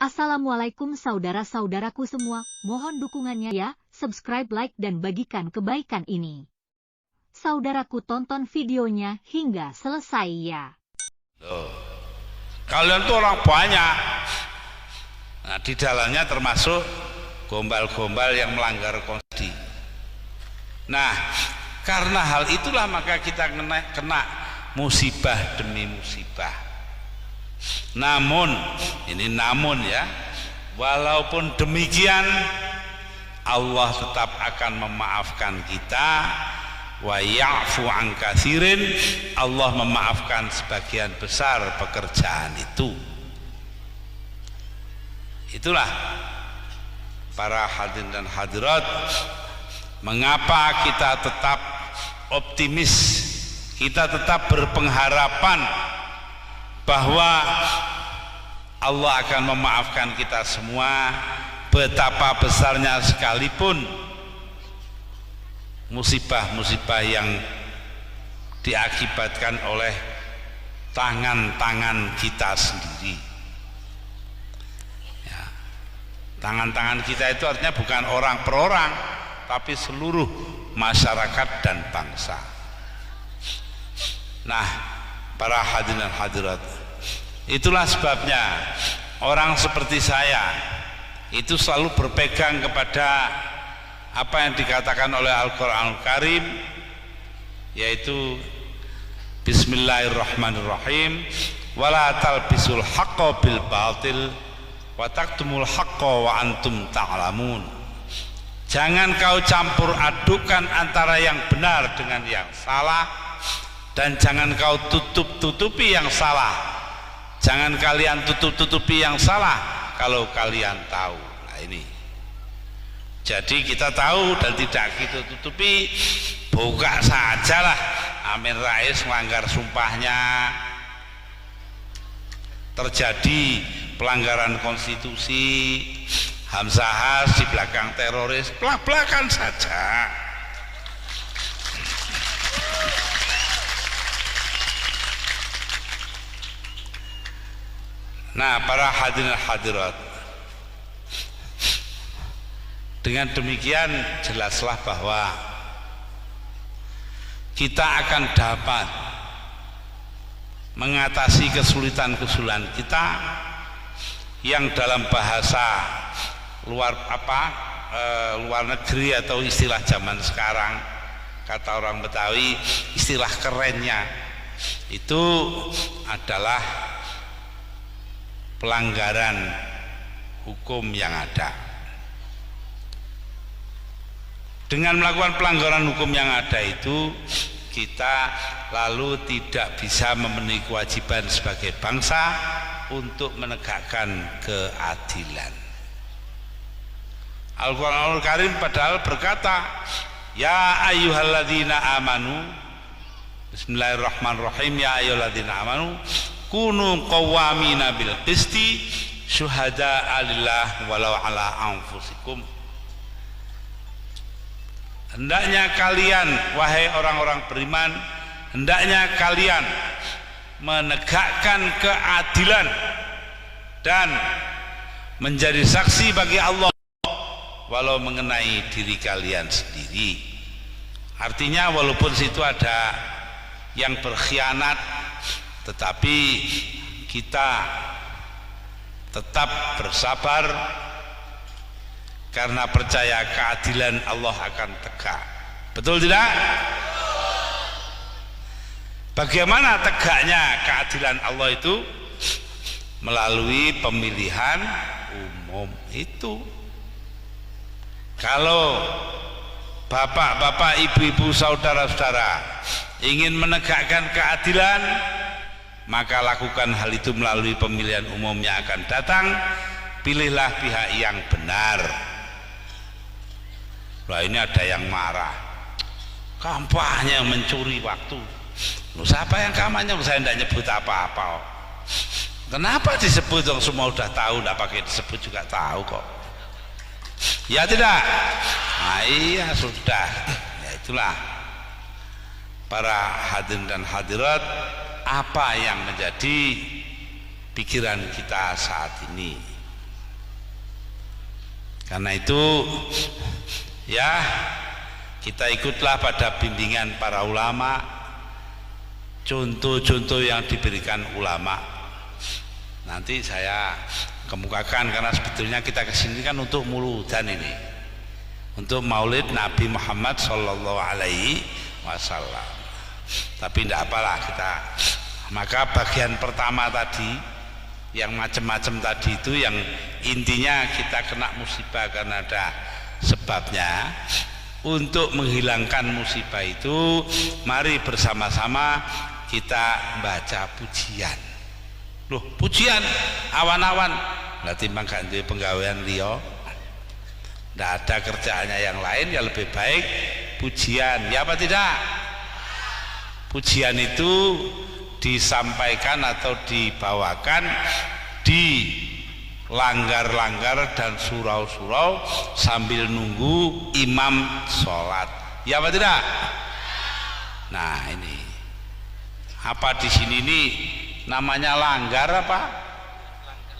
Assalamualaikum saudara-saudaraku semua, mohon dukungannya ya, subscribe, like, dan bagikan kebaikan ini. Saudaraku tonton videonya hingga selesai ya. Loh, kalian tuh orang banyak. Nah, di dalamnya termasuk gombal-gombal yang melanggar konstitusi. Nah, karena hal itulah maka kita kena musibah demi musibah. Namun ya, walaupun demikian Allah tetap akan memaafkan kita. Wa ya'fu an katsirin, Allah memaafkan sebagian besar pekerjaan itu. Itulah para hadirin dan hadirat, mengapa kita tetap optimis, kita tetap berpengharapan bahwa Allah akan memaafkan kita semua, betapa besarnya sekalipun musibah-musibah yang diakibatkan oleh tangan-tangan kita sendiri. Ya, tangan-tangan kita itu artinya bukan orang per orang, tapi seluruh masyarakat dan bangsa. Nah, para hadirin dan hadirat, itulah sebabnya orang seperti saya itu selalu berpegang kepada apa yang dikatakan oleh Al-Quranul Karim, yaitu Bismillahirrahmanirrahim, wala talbisul haqqa bil batil wa taktumul haqqa wa antum ta'lamun. Jangan kau campur adukan antara yang benar dengan yang salah, dan jangan kau tutup-tutupi yang salah. Jangan kalian tutup-tutupi yang salah kalau kalian tahu. Nah, ini jadi kita tahu dan tidak kita tutupi, buka sajalah. Amin Rais melanggar sumpahnya, terjadi pelanggaran konstitusi, Hamzahas di belakang teroris, belak-belakan saja. Nah, para hadirin hadirat, dengan demikian jelaslah bahwa kita akan dapat mengatasi kesulitan-kesulitan kita yang dalam bahasa luar negeri atau istilah zaman sekarang, kata orang Betawi, istilah kerennya itu adalah pelanggaran hukum yang ada. Dengan melakukan pelanggaran hukum yang ada itu, kita lalu tidak bisa memenuhi kewajiban sebagai bangsa untuk menegakkan keadilan. Al-Quranul Karim padahal berkata, ya ayyuhalladzina amanu, Bismillahirrahmanirrahim, ya ayyuhalladzina amanu kunu qawwamina bil qisti syuhada'a lillah walau ala anfusikum. Hendaknya kalian, wahai orang-orang beriman, hendaknya kalian menegakkan keadilan dan menjadi saksi bagi Allah walau mengenai diri kalian sendiri. Artinya walaupun situ ada yang berkhianat, tetapi kita tetap bersabar karena percaya keadilan Allah akan tegak. Betul tidak? Bagaimana tegaknya keadilan Allah itu? Melalui pemilihan umum itu. Kalau bapak-bapak, ibu-ibu, saudara-saudara ingin menegakkan keadilan, maka lakukan hal itu melalui pemilihan umum yang akan datang. Pilihlah pihak yang benar. Nah, ini ada yang marah, kampanye mencuri waktu. Loh, siapa yang kampanye? Saya tidak nyebut apa-apa. Kenapa disebut? Yang semua udah tahu, tidak pakai disebut juga tahu kok. Ya tidak? Nah, iya sudah. Ya itulah para hadirin dan hadirat, apa yang menjadi pikiran kita saat ini. Karena itu ya kita ikutlah pada bimbingan para ulama, contoh-contoh yang diberikan ulama. Nanti saya kemukakan, karena sebetulnya kita kesini kan untuk muludan ini, untuk maulid Nabi Muhammad Sallallahu Alaihi Wasallam. Tapi tidak apalah kita. Maka bagian pertama tadi, yang macam-macam tadi itu, yang intinya kita kena musibah karena ada sebabnya. Untuk menghilangkan musibah itu, mari bersama-sama kita baca pujian. Loh, pujian awan-awan, berarti mangga duwe penggawean liya, tidak ada kerjaannya yang lain, ya lebih baik pujian, ya apa tidak? Pujian itu disampaikan atau dibawakan di langgar-langgar dan surau-surau sambil nunggu imam sholat, ya apa tidak? Nah ini apa di sini ini namanya langgar apa?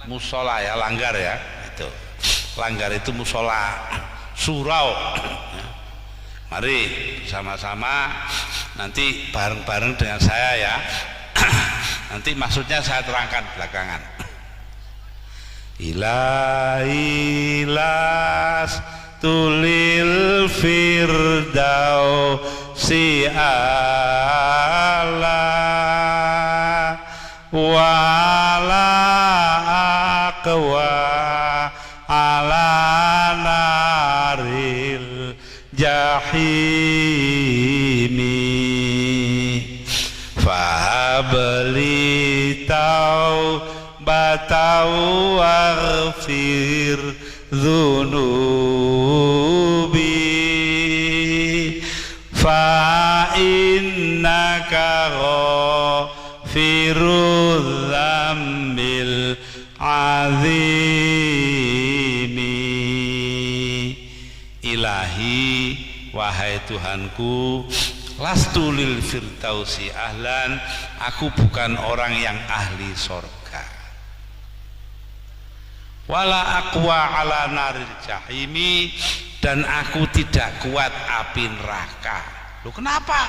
Musola ya, langgar ya, itu langgar itu musola, surau. Mari bersama-sama nanti bareng-bareng dengan saya ya. Nanti maksudnya saya terangkan belakangan. Ilailas tulil firdausi ala wala aqwa ala naril jahimi fahabli taubatau waghfir dhunubi fa innaka ghafirudz dzambil azimi. Ilahi, wahai Tuhanku, lastu lil firdausi ahlan, aku bukan orang yang ahli sorga, wala aqwa ala naril jahimi, dan aku tidak kuat api neraka. Loh kenapa?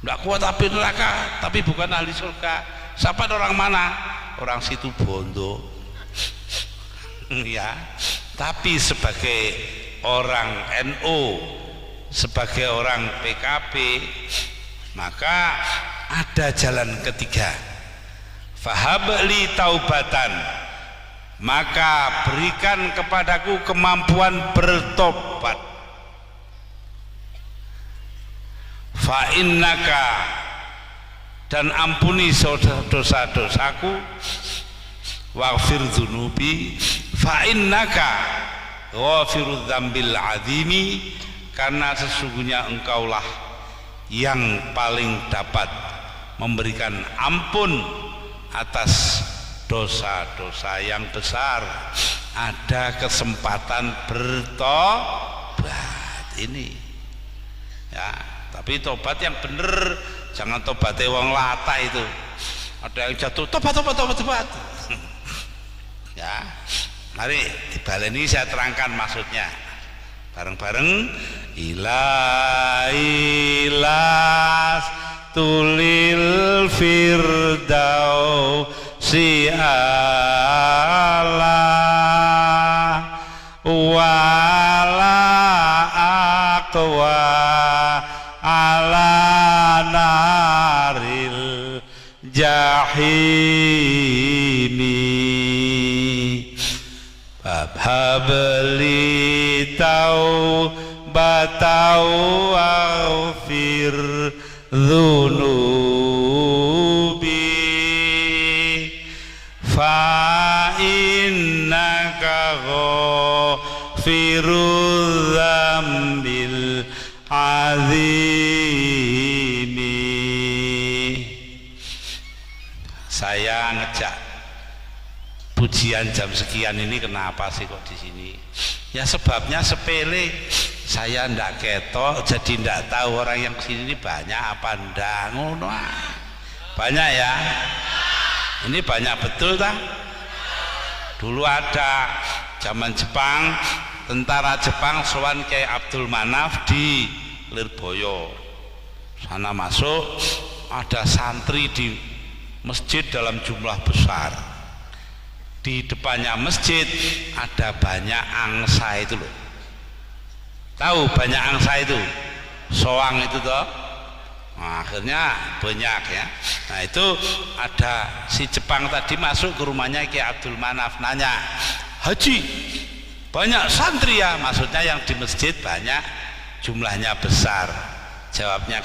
Tidak kuat api neraka tapi bukan ahli surga. Siapa orang mana? Orang situ Bondo. Ya, tapi sebagai orang NU, sebagai orang PKB, maka ada jalan ketiga. Fahabli taubatan, maka berikan kepadaku kemampuan bertobat. Fa innaka, dan ampuni dosa-dosaku. Waghfir dzunubi, fa innaka ghafirudz dzambil azimi, karena sesungguhnya engkaulah yang paling dapat memberikan ampun atas dosa-dosa yang besar. Ada kesempatan bertobat ini ya, tapi tobat yang bener, jangan tobatnya wong lata itu. Ada yang jatuh tobat ya, mari dibaleni, saya terangkan maksudnya bareng-bareng. Ilailas tulil firdausi ala wala aqwa ala naril jahimi habli taubatau waghfir dhunubi fa innaka ghafirudz dzambil azimi. Saya ngejak pujian jam sekian ini kenapa sih kok di sini? Ya sebabnya sepele, saya ndak ketok, jadi ndak tahu orang yang sini ini banyak apa ndak, ngono. Banyak ya? Ini banyak betul tak? Dulu ada zaman Jepang tentara Jepang sowan Kiai Abdul Manaf di Lirboyo. Sana masuk, ada santri di masjid dalam jumlah besar. Di depannya masjid ada banyak angsa itu loh. Tahu banyak angsa itu? Soang itu toh. Nah, akhirnya banyak ya. Nah itu ada si Jepang tadi masuk ke rumahnya Kiai Abdul Manaf, nanya, Haji, banyak santri ya? Maksudnya yang di masjid banyak, jumlahnya besar. Jawabnya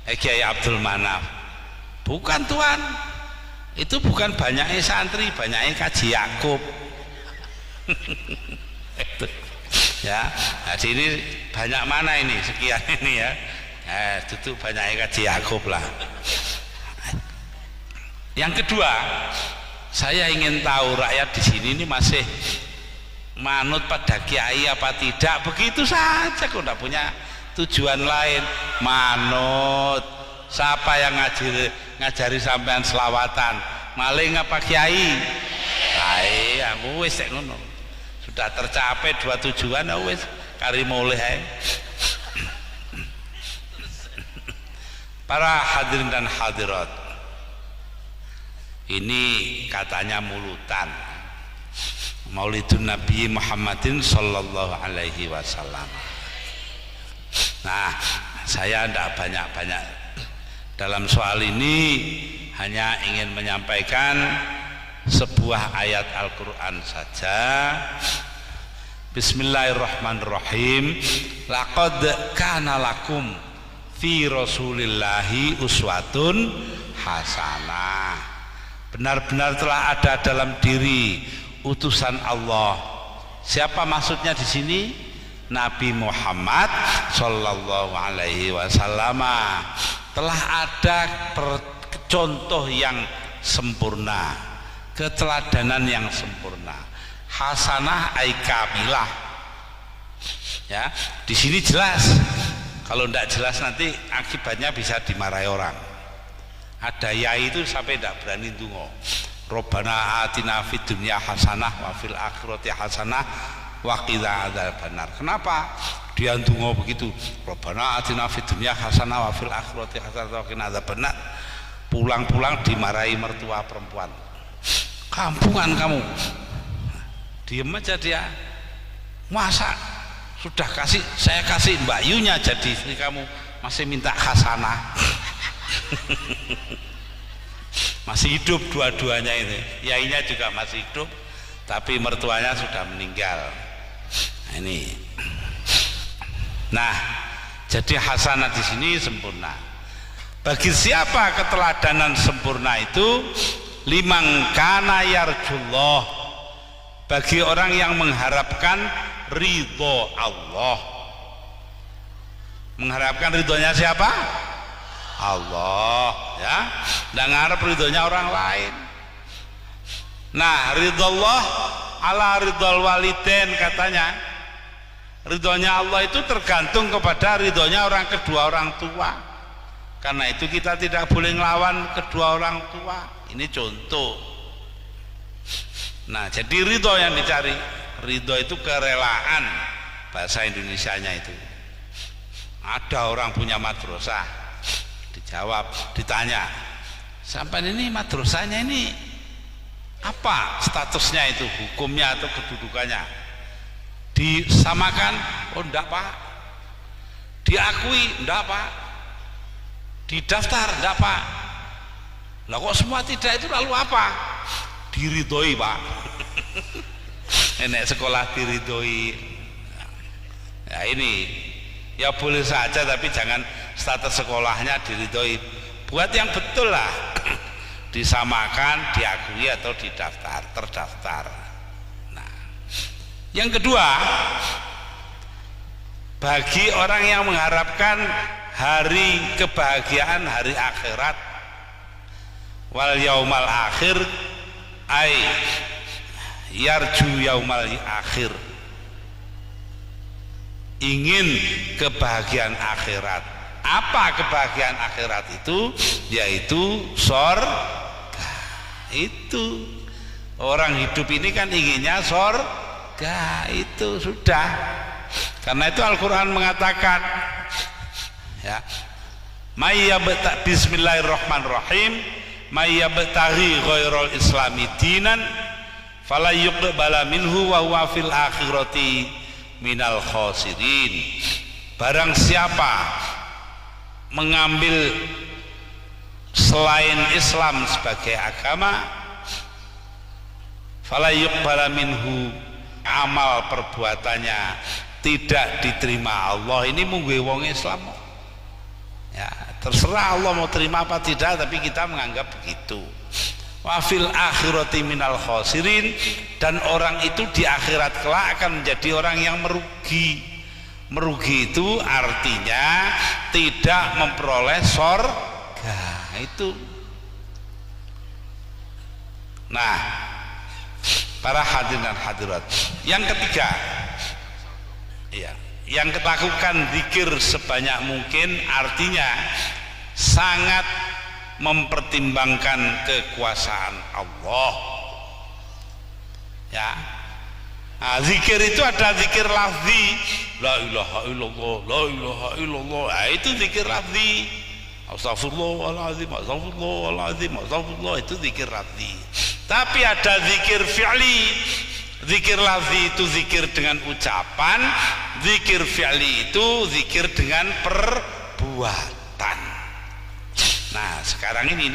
Kiai Abdul Manaf, bukan tuan, itu bukan banyaknya santri, banyaknya Kaji Yakub. Ya, jadi ini banyak mana ini, sekian ini ya. Itu banyaknya Kaji Yakub lah. Yang kedua, saya ingin tahu rakyat di sini ini masih manut pada kiai apa tidak. Begitu saja, kok tidak punya tujuan lain. Manut. Siapa yang ngajari sampean selawatan? Maling apa kiai? Aku wis ngono. Sudah tercapai dua tujuan, wis kari mulih ae. Para hadirin dan hadirat, ini katanya mulutan Maulidun Nabi Muhammadin sallallahu alaihi wasallam. Nah, saya tidak banyak-banyak dalam soal ini, hanya ingin menyampaikan sebuah ayat Al-Quran saja. Bismillahirrahmanirrahim. Laqad kana lakum fi rasulillahi uswatun hasanah. Benar-benar telah ada dalam diri utusan Allah. Siapa maksudnya di sini? Nabi Muhammad sallallahu alaihi wasallam. Telah ada contoh yang sempurna, keteladanan yang sempurna. Hasanah ay kamilah. Ya, di sini jelas. Kalau tidak jelas nanti akibatnya bisa dimarahi orang. Ada yai itu sampai tidak berani dungo. Robbana atina fid dunya hasanah wa fil akhirati hasanah wa qina adzabannar. Kenapa dia dungo begitu? Robbana atina fid dunya hasanah wa fil akhirati hasanah wa qina adzabannar. Pulang-pulang dimarahi mertua perempuan. Kampungan kamu. Diem aja dia. Masa sudah saya kasih Mbak Yunya jadi istri kamu, masih minta hasanah. Masih hidup dua-duanya ini. Yainya juga masih hidup, tapi mertuanya sudah meninggal. Nah, ini. Nah, jadi hasanah di sini sempurna. Bagi siapa keteladanan sempurna itu? Liman kana yarjullah. Bagi orang yang mengharapkan ridho Allah. Mengharapkan ridhonya siapa? Allah, ya. Dan ngarep ridhonya orang lain. Nah, ridho Allah ala ridhol walidain katanya. Ridhonya Allah itu tergantung kepada ridhonya kedua orang tua. Karena itu kita tidak boleh ngelawan kedua orang tua. Ini contoh. Nah, jadi ridho yang dicari. Ridho itu kerelaan, bahasa Indonesianya itu. Ada orang punya madrasah, dijawab, ditanya, sampai ini madrasahnya ini apa statusnya itu, hukumnya atau kedudukannya? Disamakan? Oh enggak pak. Diakui? Enggak pak. Didaftar? Enggak pak. Lah kok semua tidak, itu lalu apa? Diridhoi pak. Enek sekolah diridhoi. Ya ini ya boleh saja, tapi jangan status sekolahnya diridhoi. Buat yang betul lah. Disamakan, diakui atau terdaftar. Nah, yang kedua, bagi orang yang mengharapkan hari kebahagiaan, hari akhirat, wal yaumal akhir ay yarju yaumal akhir, ingin kebahagiaan akhirat. Apa kebahagiaan akhirat itu? Yaitu surga. Itu orang hidup ini kan inginnya surga. surga. Itu sudah. Karena itu Al-Quran mengatakan, ya, Bismillahirrahmanirrahim, may yabtaghi ghairal islami dinan fala yuqbala minhu wa huwa fil akhirati minal khasirin. Barang siapa mengambil selain Islam sebagai agama, fala yuqbala minhu, amal perbuatannya tidak diterima Allah. Ini mungguhe wong Islam, ya terserah Allah mau terima apa tidak, tapi kita menganggap begitu. Wa fil akhirati minal khasirin, dan orang itu di akhirat kelak akan menjadi orang yang merugi. Merugi itu artinya tidak memperoleh surga. Itu. Nah, para hadirin dan hadirat, yang ketiga, ya, yang lakukan zikir sebanyak mungkin artinya sangat mempertimbangkan kekuasaan Allah, ya. Nah, zikir itu ada zikir lafzi, la ilaha illallah, la ilaha illallah. Nah, itu zikir lafzi. Astagfirullahaladzim, astagfirullahaladzim, astagfirullah, itu zikir lafzi. Tapi ada zikir fi'li. Zikir lafzi itu zikir dengan ucapan, zikir fi'li itu zikir dengan perbuatan. Nah, sekarang ini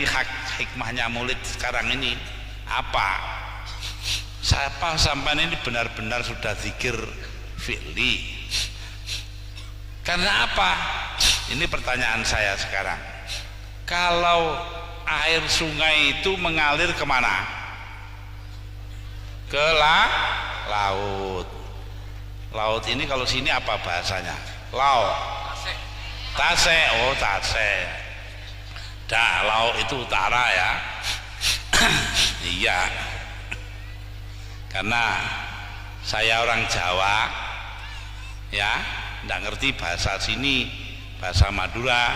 hikmahnya maulid sekarang ini apa? Siapa sampai ini benar-benar sudah zikir fi'li? Karena apa? Ini pertanyaan saya sekarang. Kalau air sungai itu mengalir kemana? Ke laut. Laut ini kalau sini apa bahasanya? Laut. Tase. Oh, tase. Dah, laut itu utara ya. Iya. Karena saya orang Jawa, ya, nggak ngerti bahasa sini, bahasa Madura.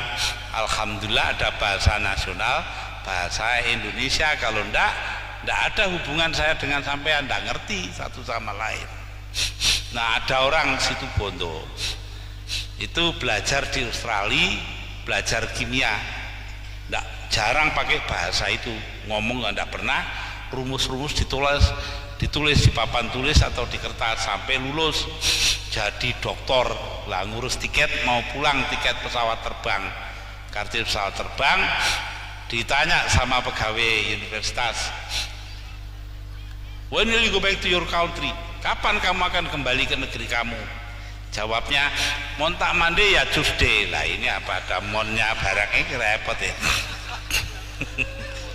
Alhamdulillah ada bahasa nasional, bahasa Indonesia. Kalau nggak ada hubungan saya dengan sampean, nggak ngerti satu sama lain. Nah, ada orang situ Bondo itu belajar di Australia, belajar kimia, nggak jarang pakai bahasa itu, ngomong nggak pernah, rumus-rumus ditulis di papan tulis atau di kertas sampai lulus jadi doktor. Lah ngurus tiket mau pulang, tiket pesawat terbang, kartu pesawat terbang, ditanya sama pegawai universitas, when will you go back to your country? Kapan kamu akan kembali ke negeri kamu? Jawabnya, montak mande ya Tuesday. Lah ini apa, ada monnya barangnya repot ya.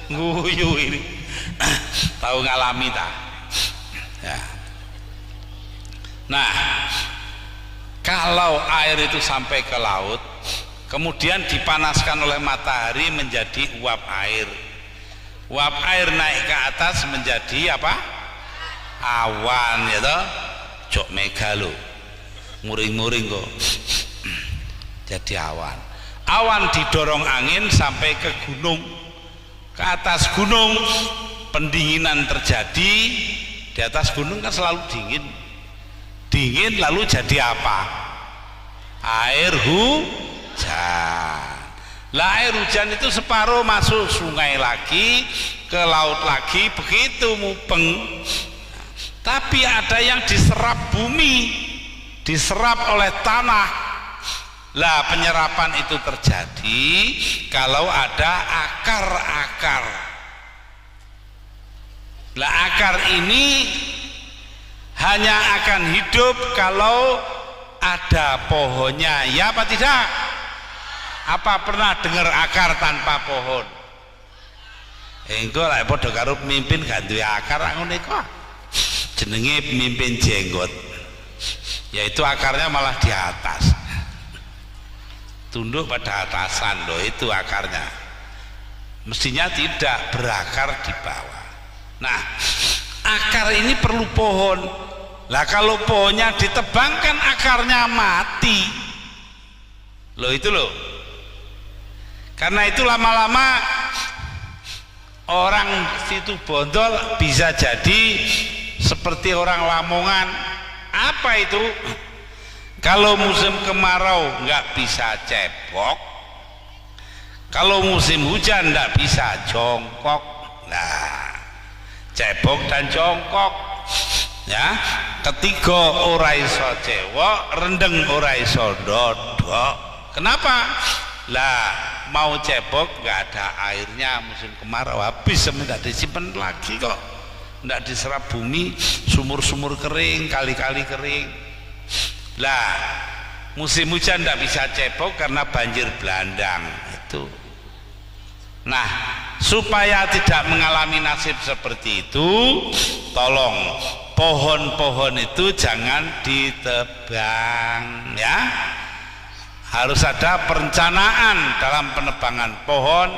Nguyu ini. Tahu ngalami tak? Ya. Nah, kalau air itu sampai ke laut, kemudian dipanaskan oleh matahari menjadi uap air. Uap air naik ke atas menjadi apa? Awan, ya toh? Jok megalo. Muring-muring kok. Jadi awan. Awan didorong angin sampai ke gunung. Ke atas gunung pendinginan terjadi. Di atas gunung kan selalu dingin lalu jadi apa? Air hujan. Lah air hujan itu separuh masuk sungai lagi, ke laut lagi, begitu mupeng. Tapi ada yang diserap bumi, diserap oleh tanah. Lah penyerapan itu terjadi kalau ada akar-akar. Lah akar ini hanya akan hidup kalau ada pohonnya, ya apa tidak? Apa pernah dengar akar tanpa pohon? Engko lek padha karo pemimpin gak duwe akar ngono iku. Jenenge pemimpin jenggot. Yaitu akarnya malah di atas. Tunduk pada atasan loh, itu akarnya. Mestinya tidak berakar di bawah. Nah, akar ini perlu pohon. Lah kalau pohonnya ditebang kan akarnya mati. Loh itu loh. Karena itu lama-lama orang situ bondol bisa jadi seperti orang Lamongan. Apa itu? Kalau musim kemarau nggak bisa cebok, kalau musim hujan nggak bisa jongkok. Nah, cebok dan jongkok, ya. Ketiga ora iso cewok, rendeng ora iso dodok. Kenapa? Lah mau cebok nggak ada airnya, musim kemarau habis, tidak disimpan lagi kok, tidak diserap bumi, sumur-sumur kering, kali-kali kering. Lah musim hujan tidak bisa cebok karena banjir bandang itu. Nah, supaya tidak mengalami nasib seperti itu, tolong pohon-pohon itu jangan ditebang, ya. Harus ada perencanaan dalam penebangan pohon.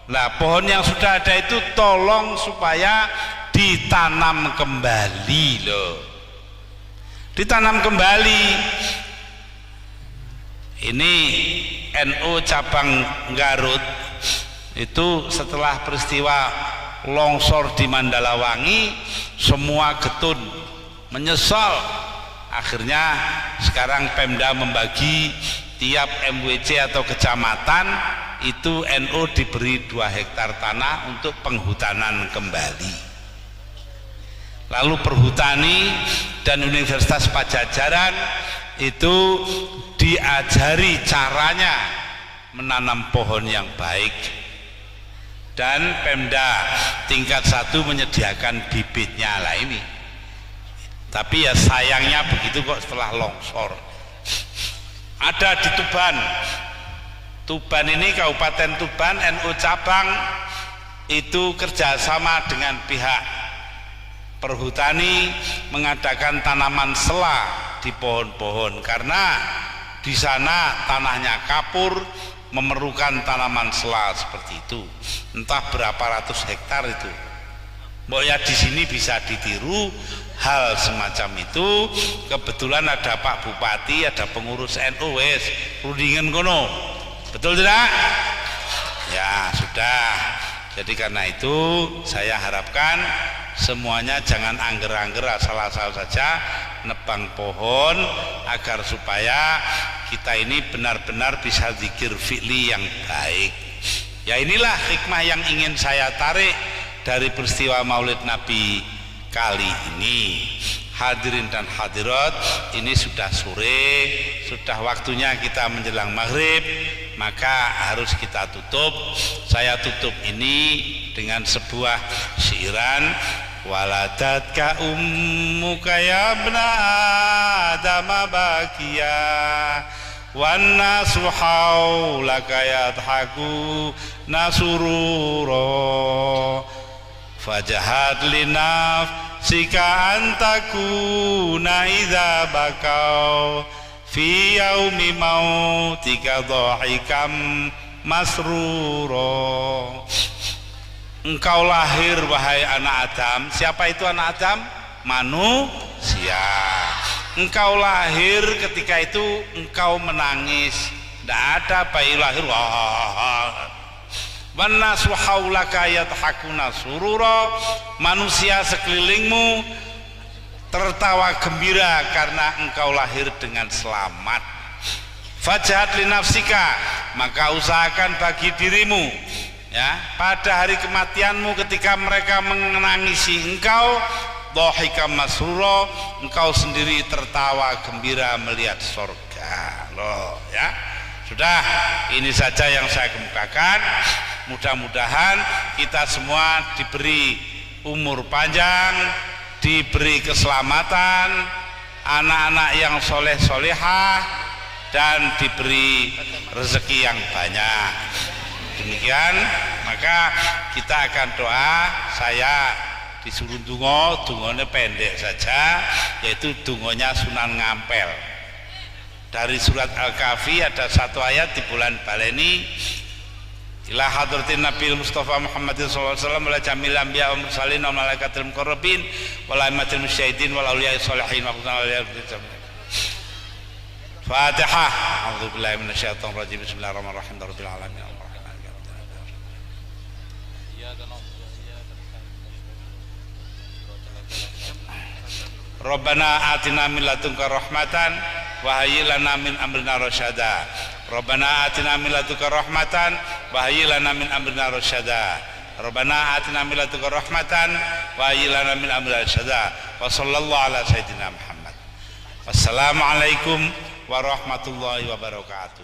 Nah, pohon yang sudah ada itu tolong supaya ditanam kembali loh. Ditanam kembali. Ini NU cabang Garut itu setelah peristiwa longsor di Mandalawangi, semua getun menyesal. Akhirnya sekarang Pemda membagi tiap MWC atau kecamatan itu NU diberi 2 hektar tanah untuk penghutanan kembali. Lalu Perhutani dan Universitas Pajajaran itu diajari caranya menanam pohon yang baik, dan Pemda tingkat 1 menyediakan bibitnya lah ini. Tapi ya sayangnya begitu kok, setelah longsor. Ada di Tuban. Tuban ini Kabupaten Tuban, NU cabang itu kerjasama dengan pihak Perhutani mengadakan tanaman sela di pohon-pohon, karena di sana tanahnya kapur, memerlukan tanaman sela seperti itu. Entah berapa ratus hektar itu. Mboknya di sini bisa ditiru hal semacam itu. Kebetulan ada Pak Bupati, ada pengurus NU, wes rundingan kono. Betul tidak? Ya sudah. Jadi karena itu saya harapkan semuanya jangan angger-angger asal-asal saja nebang pohon, agar supaya kita ini benar-benar bisa zikir fi'li yang baik. Ya inilah hikmah yang ingin saya tarik dari peristiwa Maulid Nabi kali ini. Hadirin dan hadirat, ini sudah sore, sudah waktunya kita menjelang maghrib, maka harus kita tutup. Saya tutup ini dengan sebuah syairan. Waladatka ummuka ya ibna Adam bakiya wan nasu haulaka yadhaku nasurura fajahad linafsika antakuna idza bakau fi yaumi mautika dhahikam masrura. Engkau lahir wahai anak Adam. Siapa itu anak Adam? Manusia. Engkau lahir, ketika itu engkau menangis. Tidak ada bayi lahir wah. Wannasu haulaka yadhakuna surura. Manusia sekelilingmu tertawa gembira karena engkau lahir dengan selamat. Fajhat li nafsika, maka usahakan bagi dirimu, ya, pada hari kematianmu ketika mereka menangisi engkau, dhahika masrura, engkau sendiri tertawa gembira melihat surga. Loh, ya. Sudah, ini saja yang saya kemukakan. Mudah-mudahan kita semua diberi umur panjang, diberi keselamatan, anak-anak yang soleh-solehah, dan diberi rezeki yang banyak. Demikian, maka kita akan doa. Saya disuruh dungo, dungonya pendek saja, yaitu dungonya Sunan Ngampel. Dari surat Al-Kahfi ada satu ayat di bulan Baleni. Ila hadratin Nabi Mustafa Muhammadin sallallahu alaihi wasallam wala jamil anbiya wa mursalin wa malaikatil muqarrabin wa laimatil musyahidin wa auliya sholihin wa qulna Fatihah. A'udzubillahi minasyaitonir rajim. Bismillahirrahmanirrahim. Rabbil alamin. Rabbana atina min ladunka rahmatan wa hayyi lana min amrina rasyada. Rabbana atina min ladunka rahmatan wa hayyi lana min amrina rasyada. Rabbana atina min ladunka rahmatan wa hayyi lana min amrina rasyada. Wa sallallahu ala sayyidina Muhammad. Wassalamualaikum warahmatullahi wabarakatuh.